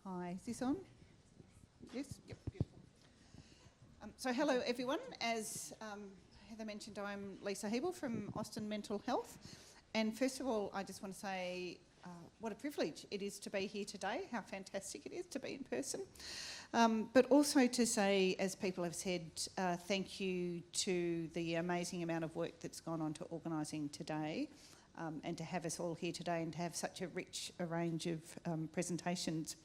Hi, is this on? Yes? Yep, beautiful. So hello everyone. As Heather mentioned, I'm Lisa Hebel from Austin Mental Health. And first of all, I just want to say what a privilege it is to be here today, how fantastic it is to be in person. But also to say, as people have said, thank you to the amazing amount of work that's gone on to organising today. And to have us all here today and to have such a rich range of presentations.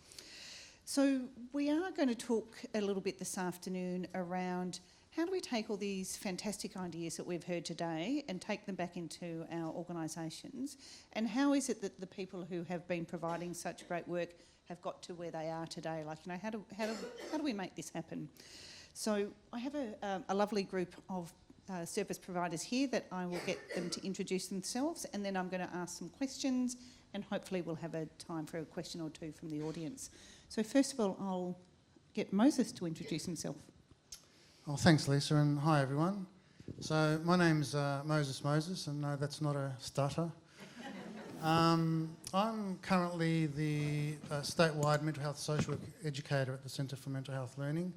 So we are going to talk a little bit this afternoon around how do we take all these fantastic ideas that we've heard today and take them back into our organisations, and how is it that the people who have been providing such great work have got to where they are today? Like, you know, how do we make this happen? So I have a lovely group of service providers here that I will get them to introduce themselves, and then I'm going to ask some questions, and hopefully we'll have a time for a question or two from the audience. So first of all, I'll get Moses to introduce himself. Oh, thanks, Lisa, and hi everyone. So my name's Moses, and no, that's not a stutter. I'm currently the statewide mental health social work educator at the Centre for Mental Health Learning.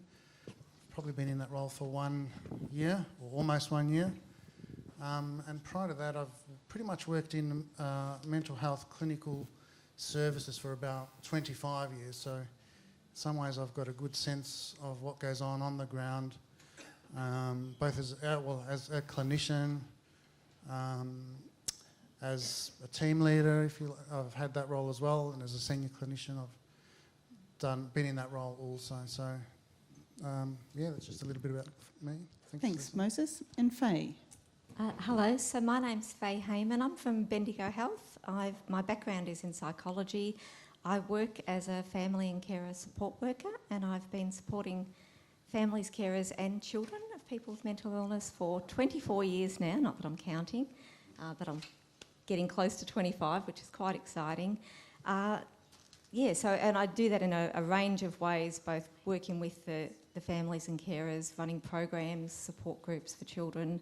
Probably been in that role for 1 year, or almost 1 year. And prior to that, I've pretty much worked in mental health clinical services for about 25 years. So in some ways I've got a good sense of what goes on the ground, both as a clinician, as a team leader, I've had that role as well, and as a senior clinician I've been in that role also. So yeah, that's just a little bit about me. Thanks, Moses. And Faye. Hello, so my name's Faye Hayman. I'm from Bendigo Health. My background is in psychology. I work as a family and carer support worker, and I've been supporting families, carers and children of people with mental illness for 24 years now, not that I'm counting, but I'm getting close to 25, which is quite exciting. And I do that in a range of ways, both working with the families and carers, running programs, support groups for children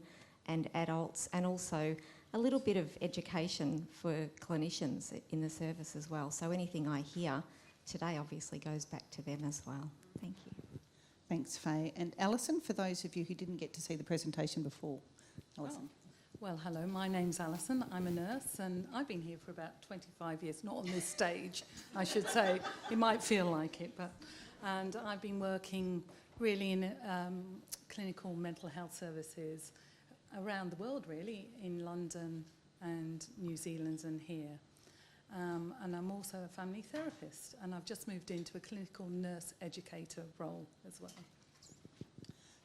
and adults, and also a little bit of education for clinicians in the service as well. So anything I hear today obviously goes back to them as well. Thank you. Thanks, Faye. And Alison, for those of you who didn't get to see the presentation before. Alison. Well, hello, my name's Alison. I'm a nurse, and I've been here for about 25 years, not on this stage, I should say. It might feel like it, and I've been working really in clinical mental health services around the world, really, in London and New Zealand and here. And I'm also a family therapist, and I've just moved into a clinical nurse educator role as well.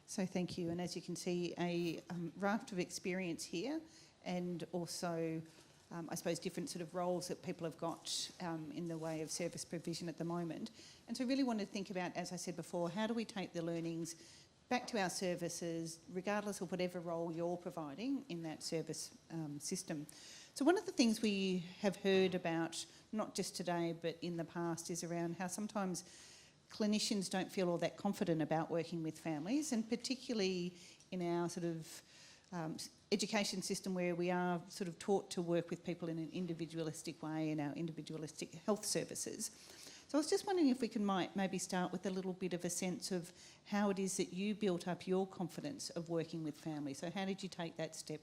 So thank you, and as you can see, a raft of experience here, and also I suppose different sort of roles that people have got in the way of service provision at the moment. And so really want to think about, as I said before, how do we take the learnings back to our services, regardless of whatever role you're providing in that service system. So one of the things we have heard about, not just today, but in the past, is around how sometimes clinicians don't feel all that confident about working with families, and particularly in our sort of education system where we are sort of taught to work with people in an individualistic way in our individualistic health services. So I was just wondering if we might maybe start with a little bit of a sense of how it is that you built up your confidence of working with families. So how did you take that step?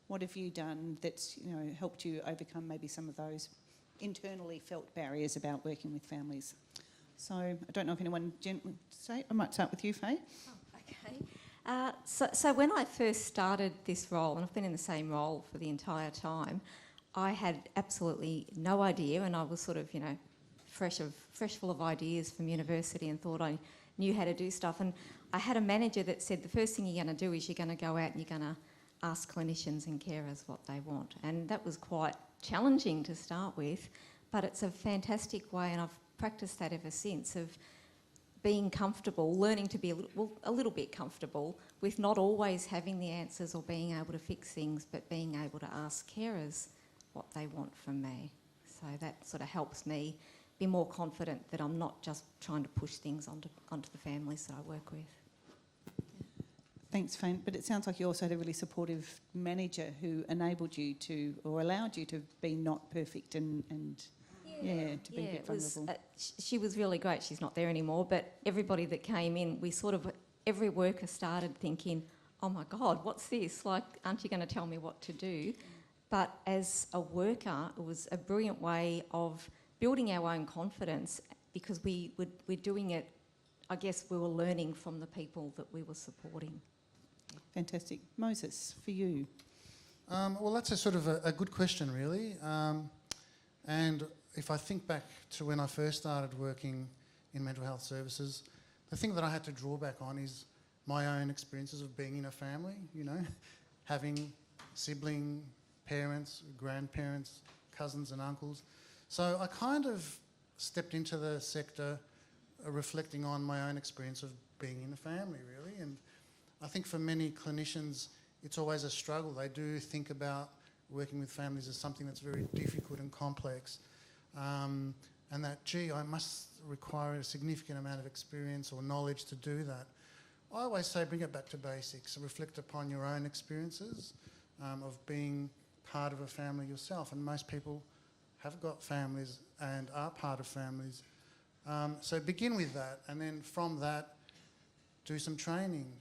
What have you done that's helped you overcome maybe some of those internally felt barriers about working with families? So I don't know if anyone say. I might start with you, Faye. Oh, okay. So when I first started this role, and I've been in the same role for the entire time, I had absolutely no idea, and I was sort of, fresh full of ideas from university and thought I knew how to do stuff. And I had a manager that said the first thing you're going to do is you're going to go out and you're going to ask clinicians and carers what they want. And that was quite challenging to start with, but it's a fantastic way, and I've practiced that ever since, of being comfortable, learning to be a little bit comfortable with not always having the answers or being able to fix things, but being able to ask carers what they want from me. So that sort of helps me be more confident that I'm not just trying to push things onto the families that I work with. Thanks, Faye. But it sounds like you also had a really supportive manager who enabled you to, or allowed you to be not perfect and Yeah, Yeah, to be a bit it was, vulnerable. she was really great. She's not there anymore, but everybody that came in, every worker started thinking, oh my God, what's this? Like, aren't you going to tell me what to do? But as a worker, it was a brilliant way of building our own confidence because we're doing it, I guess we were learning from the people that we were supporting. Fantastic. Moses, for you. Well, that's a sort of a good question, really. And if I think back to when I first started working in mental health services, the thing that I had to draw back on is my own experiences of being in a family, you know, having sibling, parents, grandparents, cousins and uncles. So I kind of stepped into the sector reflecting on my own experience of being in a family, really. And I think for many clinicians, it's always a struggle. They do think about working with families as something that's very difficult and complex. And that, gee, I must require a significant amount of experience or knowledge to do that. I always say bring it back to basics. Reflect upon your own experiences of being part of a family yourself. And most people have got families and are part of families. So begin with that, and then from that, do some training.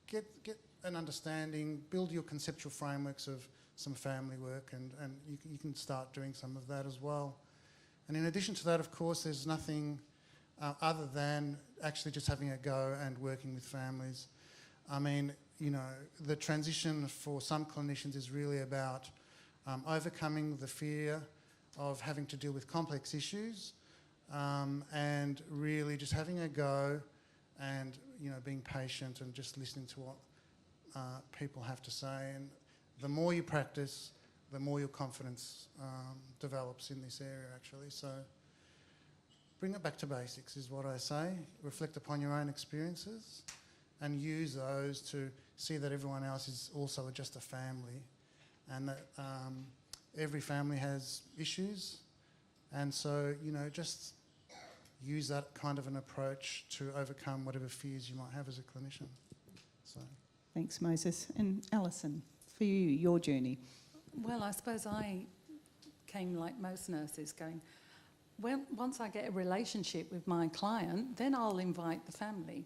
Get an understanding, build your conceptual frameworks of some family work, and you can start doing some of that as well. And in addition to that, of course, there's nothing other than actually just having a go and working with families. I mean, you know, the transition for some clinicians is really about overcoming the fear of having to deal with complex issues, and really just having a go and, you know, being patient and just listening to what people have to say. And the more you practice, the more your confidence develops in this area, actually. So bring it back to basics is what I say. Reflect upon your own experiences and use those to see that everyone else is also just a family, and that every family has issues. And so, you know, just use that kind of an approach to overcome whatever fears you might have as a clinician. So. Thanks, Moses. And Alison, for you, your journey. Well, I suppose I came like most nurses going, well, once I get a relationship with my client, then I'll invite the family.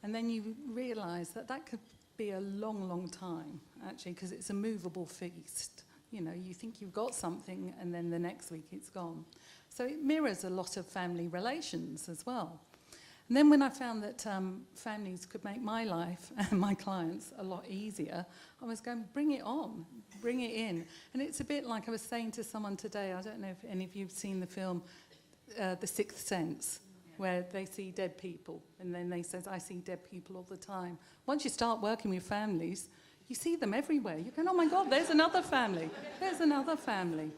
And then you realise that that could be a long, long time, actually, because it's a movable feast. You know, you think you've got something and then the next week it's gone. So it mirrors a lot of family relations as well. And then when I found that families could make my life and my clients a lot easier, I was going, bring it on, bring it in. And it's a bit like I was saying to someone today, I don't know if any of you have seen the film The Sixth Sense, where they see dead people. And then they says, I see dead people all the time. Once you start working with families, you see them everywhere. You go, oh my God, there's another family. There's another family.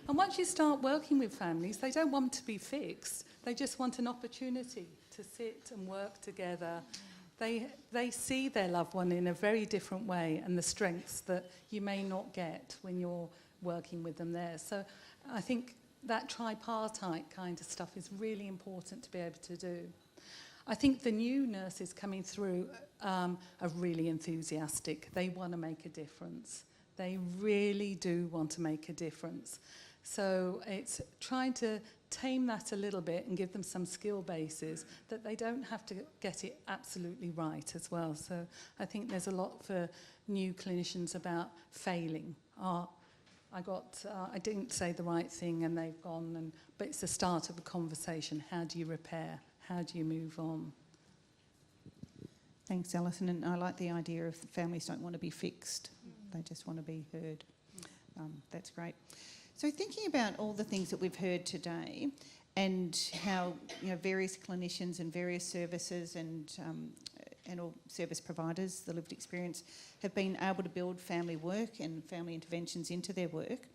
And once you start working with families, they don't want to be fixed. They just want an opportunity to sit and work together. They see their loved one in a very different way, and the strengths that you may not get when you're working with them there. So I think that tripartite kind of stuff is really important to be able to do. I think the new nurses coming through are really enthusiastic. They want to make a difference. They really do want to make a difference. So it's trying to tame that a little bit and give them some skill bases that they don't have to get it absolutely right as well. So I think there's a lot for new clinicians about failing. I didn't say the right thing and they've gone, but it's the start of a conversation. How do you repair? How do you move on? Thanks, Alison. And I like the idea of the families don't want to be fixed. They just want to be heard. That's great. So thinking about all the things that we've heard today and how, you know, various clinicians and various services and all service providers, the lived experience, have been able to build family work and family interventions into their work,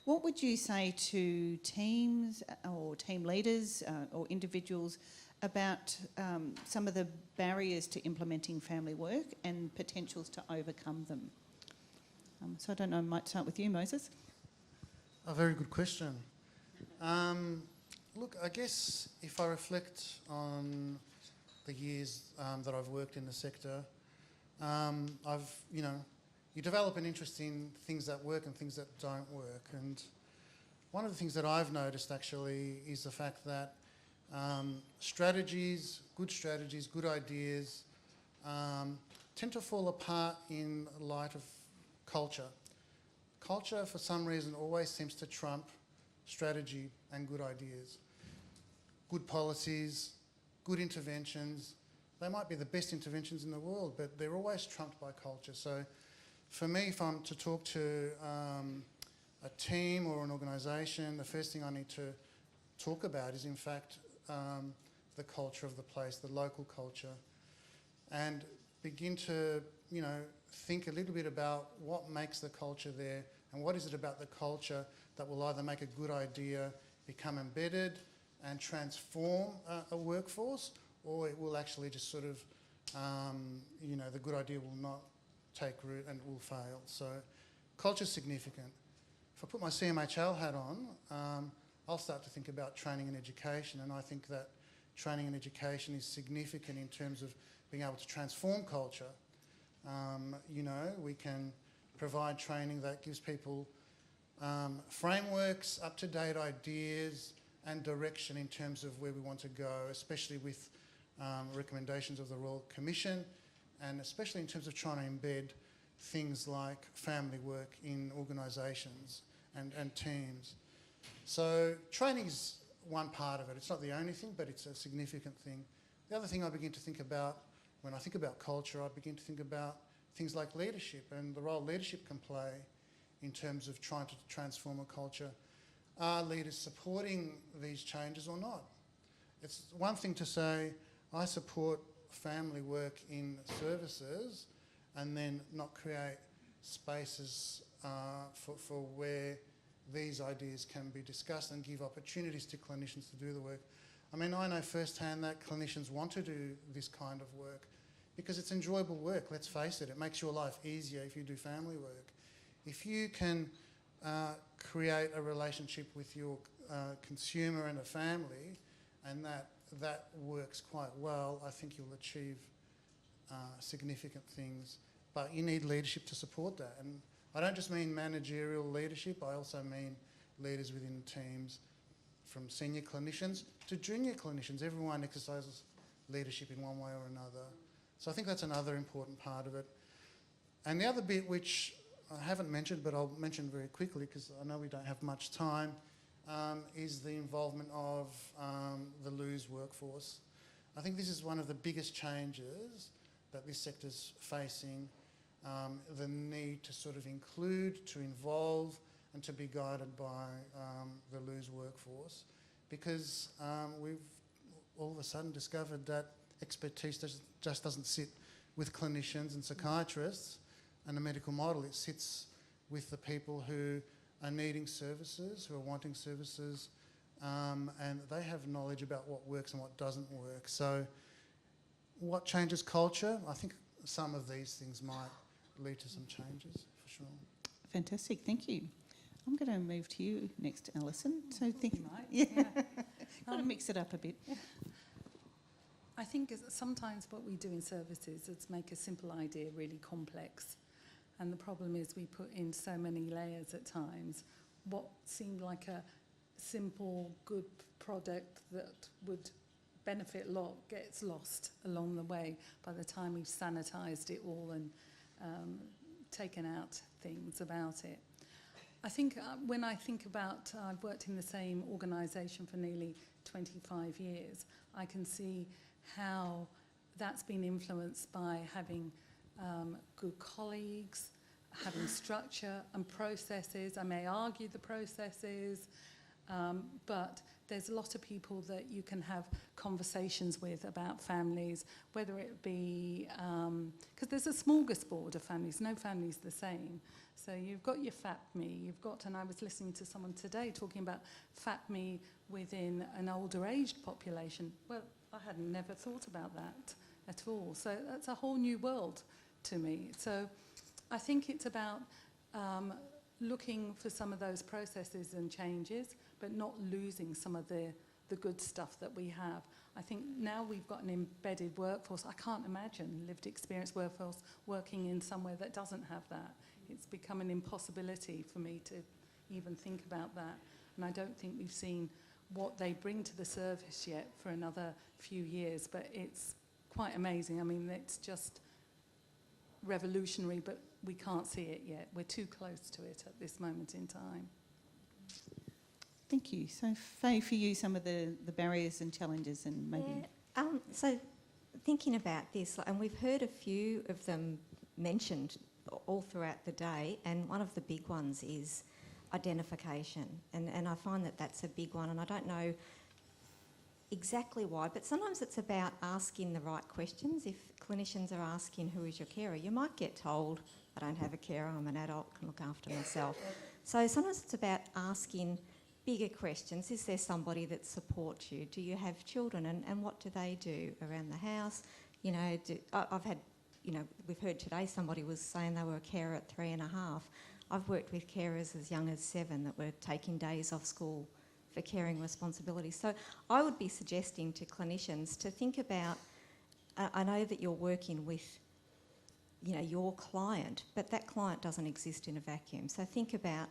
what would you say to teams or team leaders or individuals about some of the barriers to implementing family work and potentials to overcome them? So I don't know, I might start with you, Moses. A very good question. Look, I guess if I reflect on the years that I've worked in the sector, you develop an interest in things that work and things that don't work. And one of the things that I've noticed actually is the fact that strategies, good ideas, tend to fall apart in light of culture. Culture, for some reason, always seems to trump strategy and good ideas. Good policies, good interventions, they might be the best interventions in the world, but they're always trumped by culture. So for me, if I'm to talk to a team or an organisation, the first thing I need to talk about is, in fact, the culture of the place, the local culture, and begin to, think a little bit about what makes the culture there and what is it about the culture that will either make a good idea become embedded and transform a workforce, or it will actually just sort of, the good idea will not take root and will fail. So culture's significant. If I put my CMHL hat on, I'll start to think about training and education, and I think that training and education is significant in terms of being able to transform culture. We can provide training that gives people frameworks, up-to-date ideas and direction in terms of where we want to go, especially with recommendations of the Royal Commission, and especially in terms of trying to embed things like family work in organisations and teams. So training's one part of it. It's not the only thing, but it's a significant thing. The other thing I begin to think about when I think about culture, I begin to think about things like leadership and the role leadership can play in terms of trying to transform a culture. Are leaders supporting these changes or not? It's one thing to say, I support family work in services, and then not create spaces for where these ideas can be discussed and give opportunities to clinicians to do the work. I mean, I know firsthand that clinicians want to do this kind of work because it's enjoyable work, let's face it. It makes your life easier if you do family work. If you can create a relationship with your consumer and a family, and that works quite well, I think you'll achieve significant things. But you need leadership to support that. And I don't just mean managerial leadership, I also mean leaders within teams, from senior clinicians to junior clinicians. Everyone exercises leadership in one way or another. So I think that's another important part of it. And the other bit, which I haven't mentioned, but I'll mention very quickly because I know we don't have much time, is the involvement of the LUZ workforce. I think this is one of the biggest changes that this sector's facing, the need to sort of include, to involve and to be guided by the LUZ workforce, because we've all of a sudden discovered that expertise just doesn't sit with clinicians and psychiatrists and the medical model. It sits with the people who are needing services, who are wanting services, and they have knowledge about what works and what doesn't work. So what changes culture? I think some of these things might lead to some changes, for sure. Fantastic, thank you. I'm going to move to you next, Alison. So got to mix it up a bit. I think sometimes what we do in services is make a simple idea really complex. And the problem is we put in so many layers at times. What seemed like a simple, good product that would benefit a lot gets lost along the way by the time we've sanitised it all and taken out things about it. I think when I think about, I've worked in the same organisation for nearly 25 years, I can see how that's been influenced by having good colleagues, having structure and processes. I may argue the processes, but there's a lot of people that you can have conversations with about families, whether it be, because there's a smorgasbord of families, no family's the same. So you've got your FAPME, you've got, and I was listening to someone today talking about FAPME within an older aged population. Well, I hadn't never thought about that at all. So that's a whole new world to me. So I think it's about looking for some of those processes and changes, but not losing some of the good stuff that we have. I think now we've got an embedded workforce. I can't imagine lived experience workforce working in somewhere that doesn't have that. It's become an impossibility for me to even think about that. and I don't think we've seen what they bring to the service yet for another few years, but it's quite amazing. I mean, it's just revolutionary, but we can't see it yet. We're too close to it at this moment in time. Thank you. So, Faye, for you, some of the barriers and challenges and maybe... So thinking about this, and we've heard a few of them mentioned all throughout the day, and one of the big ones is identification. And I find that that's a big one, and I don't know exactly why, but sometimes it's about asking the right questions. If clinicians are asking, who is your carer, you might get told, I don't have a carer, I'm an adult, can look after myself. So sometimes it's about asking bigger questions. Is there somebody that supports you? Do you have children, and what do they do around the house? You know, I've had, you know, we've heard today somebody was saying they were a carer at 3.5. I've worked with carers as young as 7 that were taking days off school for caring responsibilities. So I would be suggesting to clinicians to think about, I know that you're working with, you know, your client, but that client doesn't exist in a vacuum. So think about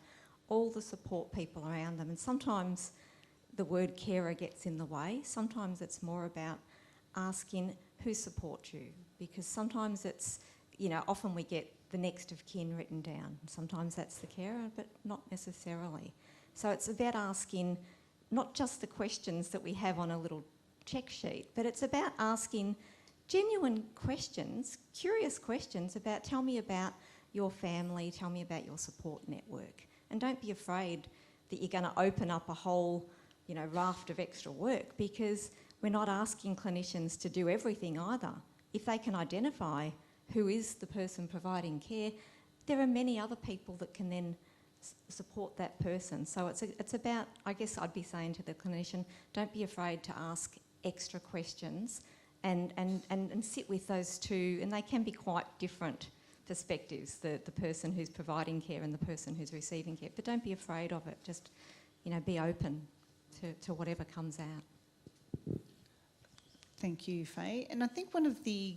all the support people around them, and sometimes the word carer gets in the way. Sometimes it's more about asking who supports you, because sometimes it's, you know, often we get the next of kin written down. Sometimes that's the carer, but not necessarily. So it's about asking not just the questions that we have on a little check sheet, but it's about asking genuine questions, curious questions about, tell me about your family, tell me about your support network. And don't be afraid that you're going to open up a whole, you know, raft of extra work, because we're not asking clinicians to do everything either. If they can identify who is the person providing care, there are many other people that can then support that person. So it's about, I guess I'd be saying to the clinician, don't be afraid to ask extra questions and sit with those two, and they can be quite different perspectives, the person who's providing care and the person who's receiving care. But don't be afraid of it. Just, you know, be open to whatever comes out. Thank you, Faye. And I think one of the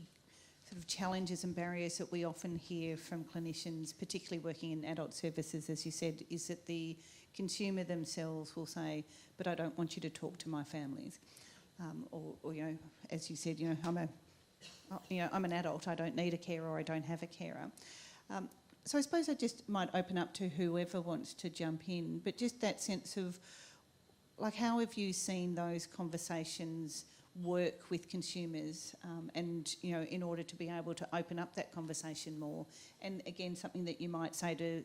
sort of challenges and barriers that we often hear from clinicians, particularly working in adult services, as you said, is that the consumer themselves will say, but I don't want you to talk to my families. Or, you know, as you said, you know, I'm an adult, I don't need a carer, or I don't have a carer. So I suppose I just might open up to whoever wants to jump in, but just that sense of, like, how have you seen those conversations work with consumers, and, you know, in order to be able to open up that conversation more? And again, something that you might say to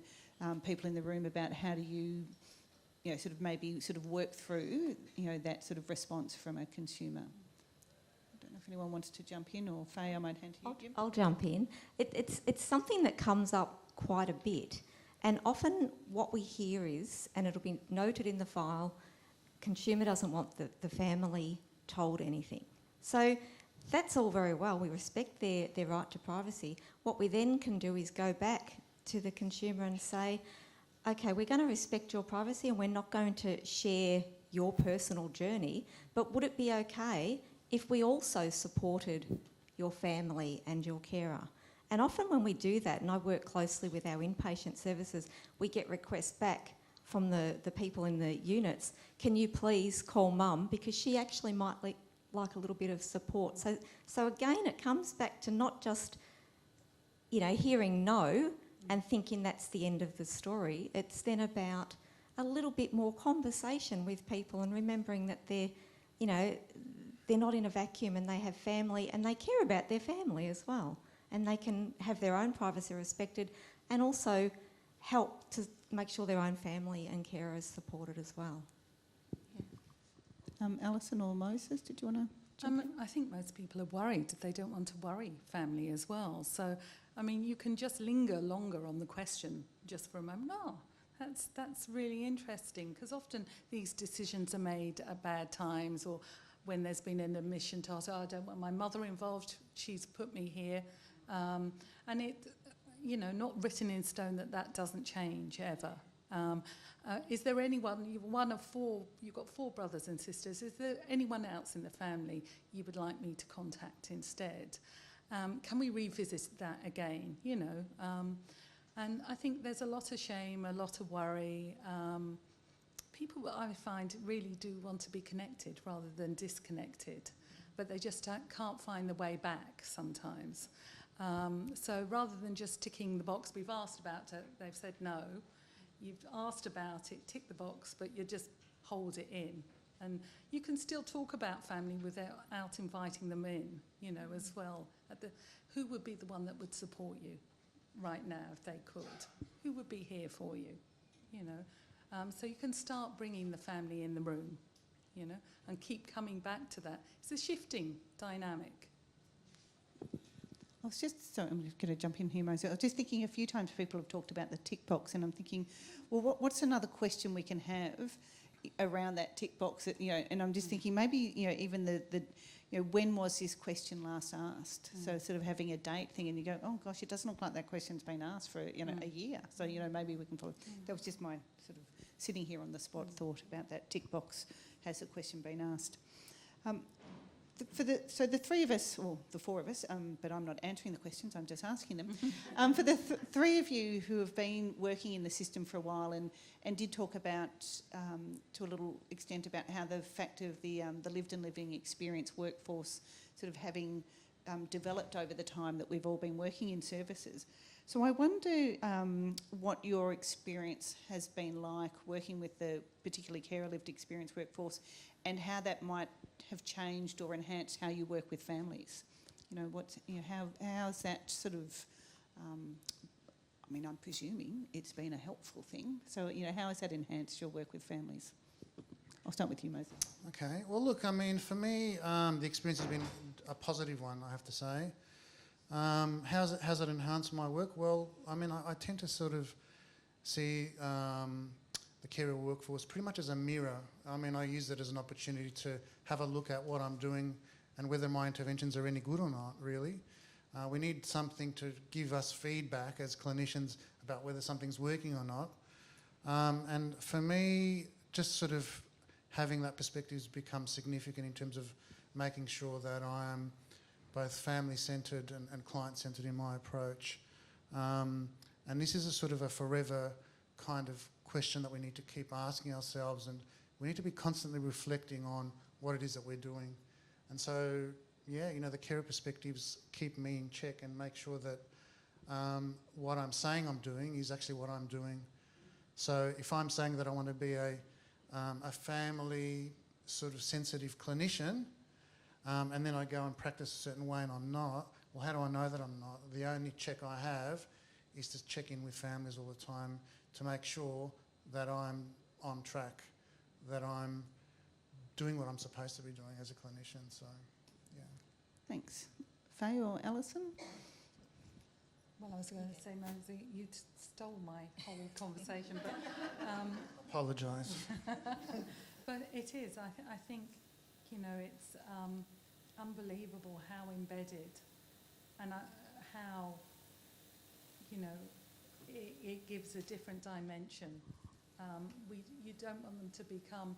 people in the room about how do you, you know, sort of maybe sort of work through, you know, that sort of response from a consumer. I don't know if anyone wants to jump in, or Faye, I might hand to you, Jim. I'll jump in. It's something that comes up quite a bit, and often what we hear is, and it'll be noted in the file, consumer doesn't want the family told anything. So that's all very well. We respect their right to privacy. What we then can do is go back to the consumer and say, okay, we're going to respect your privacy and we're not going to share your personal journey, but would it be okay if we also supported your family and your carer? And often when we do that, and I work closely with our inpatient services, we get requests back from the people in the units, can you please call mum, because she actually might like a little bit of support. So again, it comes back to not just, you know, hearing no and thinking that's the end of the story. It's then about a little bit more conversation with people and remembering that they're, you know, they're not in a vacuum and they have family and they care about their family as well. And they can have their own privacy respected and also help to make sure their own family and carer is supported as well. Yeah. Alison or Moses, did you want to jump in? I think most people are worried. They don't want to worry family as well. So, I mean, you can just linger longer on the question just for a moment. Oh, that's really interesting, because often these decisions are made at bad times, or when there's been an admission to, I don't want my mother involved, she's put me here. And it, you know, not written in stone that doesn't change ever. Is there anyone, you've got 4 brothers and sisters, is there anyone else in the family you would like me to contact instead? Can we revisit that again, you know? And I think there's a lot of shame, a lot of worry. people, I find, really do want to be connected rather than disconnected, but they just can't find the way back sometimes. So rather than just ticking the box, we've asked about it, they've said no. You've asked about it, tick the box, but you just hold it in. And you can still talk about family without inviting them in, you know, as well. Who would be the one that would support you right now if they could? Who would be here for you, you know? So you can start bringing the family in the room, you know, and keep coming back to that. It's a shifting dynamic. I was just, sorry, I'm going to jump in here, Moses. I was just thinking a few times people have talked about the tick box, and I'm thinking, well, what's another question we can have around that tick box? That, you know, and I'm just thinking maybe, you know, even the you know, when was this question last asked? So sort of having a date thing, and you go, oh gosh, it doesn't look like that question's been asked for, you know, a year. So, you know, maybe we can follow. That was just my sort of sitting here on the spot thought about that tick box. Has the question been asked? So the three of us, or the four of us, but I'm not answering the questions, I'm just asking them. For the three of you who have been working in the system for a while and did talk about, to a little extent, about how the fact of the lived and living experience workforce sort of having developed over the time that we've all been working in services. So I wonder what your experience has been like working with the particularly carer lived experience workforce, and how that might have changed or enhanced how you work with families. You know, how's that sort of, I mean, I'm presuming it's been a helpful thing. So, you know, how has that enhanced your work with families? I'll start with you, Moses. Okay. Well, look, I mean, for me, the experience has been a positive one, I have to say. How's it enhanced my work? Well, I mean, I tend to sort of see the carer workforce pretty much as a mirror. I mean, I use it as an opportunity to have a look at what I'm doing and whether my interventions are any good or not, really. We need something to give us feedback as clinicians about whether something's working or not. And for me, just sort of having that perspective has become significant in terms of making sure that I am both family-centred and client-centred in my approach. And this is a sort of a forever kind of question that we need to keep asking ourselves, and we need to be constantly reflecting on what it is that we're doing. And so, yeah, you know, the carer perspectives keep me in check and make sure that what I'm saying I'm doing is actually what I'm doing. So if I'm saying that I want to be a family sort of sensitive clinician, and then I go and practice a certain way and I'm not, well, how do I know that I'm not? The only check I have is to check in with families all the time to make sure that I'm on track, that I'm doing what I'm supposed to be doing as a clinician. So, yeah. Thanks. Faye or Alison? Well, I was going to say, Mosey, you stole my whole conversation, but... Apologise. But it is. I think, you know, it's unbelievable how embedded and how, you know, it gives a different dimension. You don't want them to become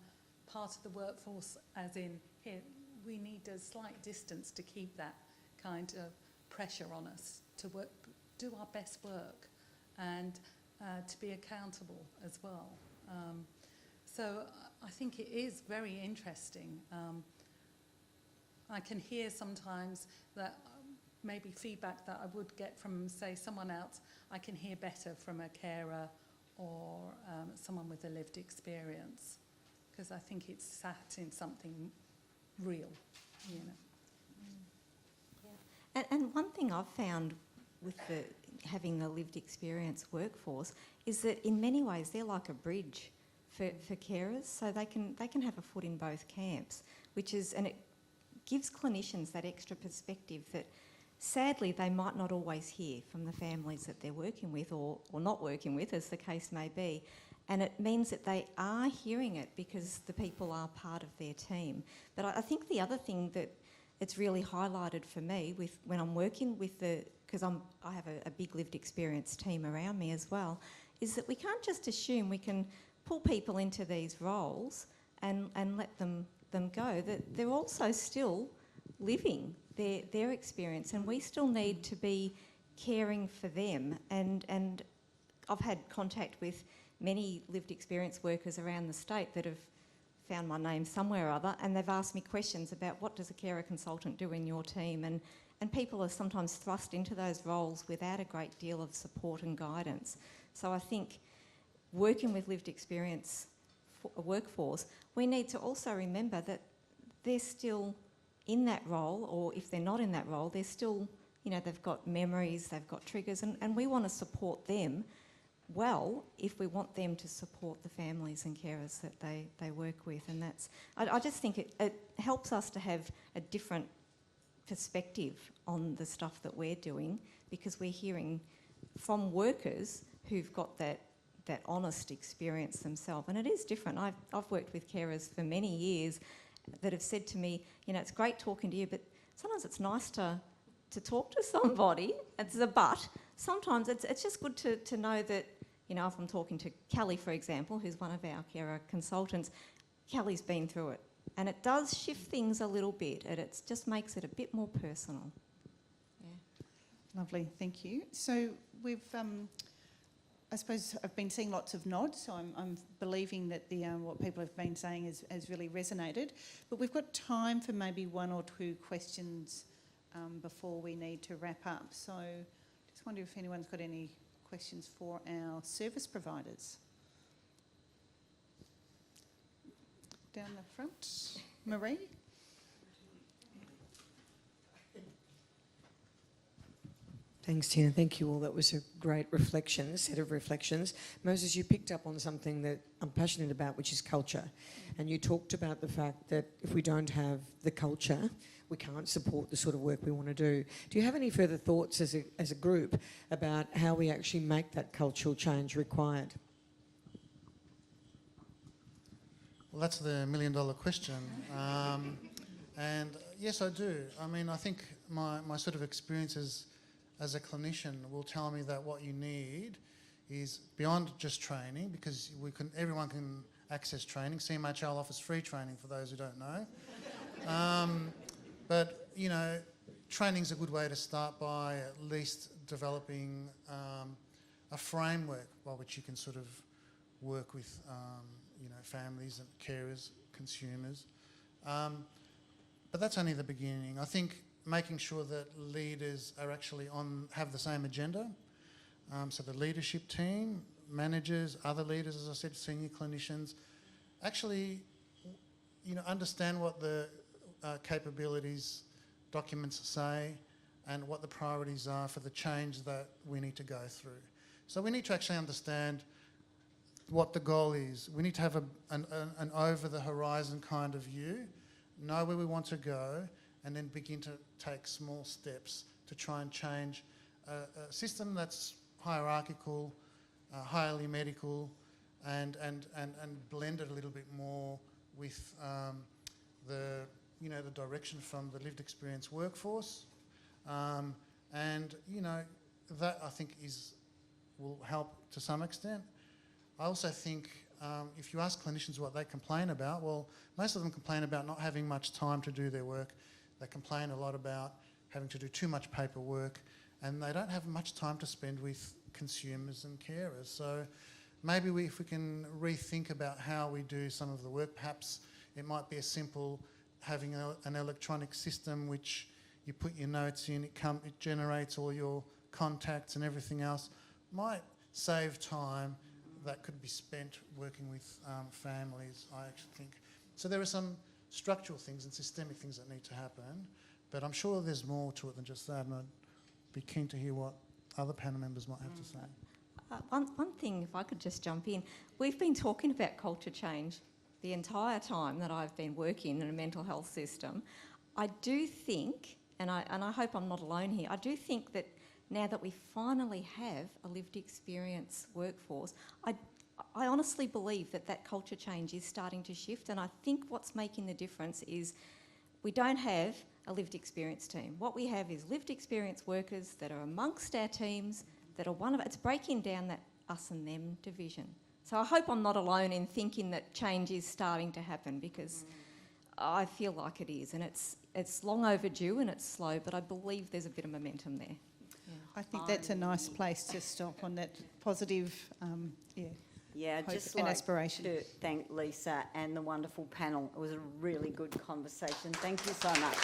part of the workforce, as in, here, we need a slight distance to keep that kind of pressure on us to work, do our best work, and to be accountable as well. So I think it is very interesting. I can hear sometimes that maybe feedback that I would get from, say, someone else, I can hear better from a carer or someone with a lived experience, because I think it's sat in something real, you know. Yeah. And one thing I've found with having the lived experience workforce is that in many ways they're like a bridge for carers, so they can have a foot in both camps, and it gives clinicians that extra perspective that sadly they might not always hear from the families that they're working with or not working with, as the case may be. And it means that they are hearing it because the people are part of their team. But I think the other thing that it's really highlighted for me when I'm working with because I have a big lived experience team around me as well, is that we can't just assume we can pull people into these roles and let them go, that they're also still living their experience, and we still need to be caring for them. And I've had contact with many lived experience workers around the state that have found my name somewhere or other, and they've asked me questions about what does a carer consultant do in your team, and people are sometimes thrust into those roles without a great deal of support and guidance. So I think working with lived experience workforce, we need to also remember that they're still in that role, or if they're not in that role, they're still, you know, they've got memories, they've got triggers, and we want to support them well if we want them to support the families and carers that they work with. And that's, I just think it helps us to have a different perspective on the stuff that we're doing, because we're hearing from workers who've got that honest experience themselves. And it is different. I've worked with carers for many years that have said to me, you know, it's great talking to you, but sometimes it's nice to talk to somebody. It's a but. Sometimes it's just good to know that, you know, if I'm talking to Kelly, for example, who's one of our carer consultants, Kelly's been through it. And it does shift things a little bit, and it just makes it a bit more personal. Yeah. Lovely, thank you. So we've, I suppose I've been seeing lots of nods, so I'm believing that the what people have been saying has really resonated. But we've got time for maybe one or two questions before we need to wrap up. So just wonder if anyone's got any questions for our service providers. Down the front, Marie. Thanks, Tina. Thank you all. That was a great set of reflections. Moses, you picked up on something that I'm passionate about, which is culture. And you talked about the fact that if we don't have the culture, we can't support the sort of work we want to do. Do you have any further thoughts as a group about how we actually make that cultural change required? Well, that's the million-dollar question. And yes, I do. I mean, I think my sort of experiences as a clinician will tell me that what you need is beyond just training, because everyone can access training. CMHL offers free training for those who don't know. But, you know, training's a good way to start by at least developing a framework by which you can sort of work with, you know, families and carers, consumers. But that's only the beginning. I think making sure that leaders are actually have the same agenda. So the leadership team, managers, other leaders, as I said, senior clinicians, actually, you know, understand what the capabilities documents say and what the priorities are for the change that we need to go through. So we need to actually understand what the goal is. We need to have an over-the-horizon kind of view, know where we want to go, and then begin to take small steps to try and change a system that's hierarchical, highly medical, and blend it a little bit more with the direction from the lived experience workforce, and you know, that I think will help to some extent. I also think if you ask clinicians what they complain about, well, most of them complain about not having much time to do their work. They complain a lot about having to do too much paperwork, and they don't have much time to spend with consumers and carers. So maybe if we can rethink about how we do some of the work, perhaps it might be as simple having an electronic system which you put your notes in, it generates all your contacts and everything else. Might save time that could be spent working with families, I actually think. So there are some structural things and systemic things that need to happen, but I'm sure there's more to it than just that, and I'd be keen to hear what other panel members might have to say. One thing, if I could just jump in, we've been talking about culture change the entire time that I've been working in a mental health system. I do think, and I hope I'm not alone here, I do think that now that we finally have a lived experience workforce, I honestly believe that culture change is starting to shift, and I think what's making the difference is we don't have a lived experience team. What we have is lived experience workers that are amongst our teams, that are it's breaking down that us and them division. So I hope I'm not alone in thinking that change is starting to happen, because I feel like it is, and it's long overdue and it's slow, but I believe there's a bit of momentum there. Yeah. I think that's a nice place to stop on that positive, Yeah, hope just and like aspiration. to thank Lisa and the wonderful panel. It was a really good conversation. Thank you so much.